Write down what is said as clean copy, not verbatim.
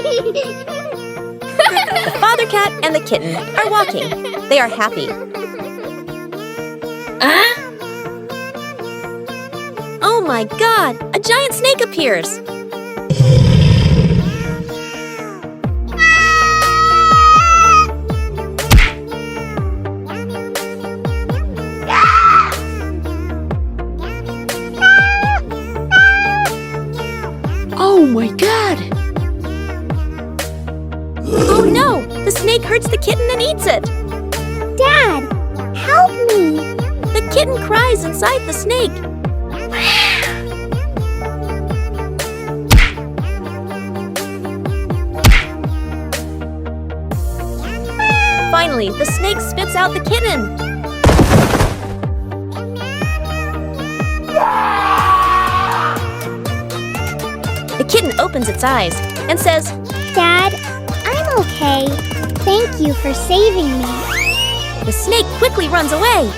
The father cat and the kitten are walking. They are happy. Oh my God! A giant snake appears! Oh my God! Oh no! The snake hurts the kitten and eats it! Dad, help me! The kitten cries inside the snake. Finally, the snake spits out the kitten. The kitten opens its eyes and says, Dad, I'm okay. Thank you for saving me. the snake quickly runs away.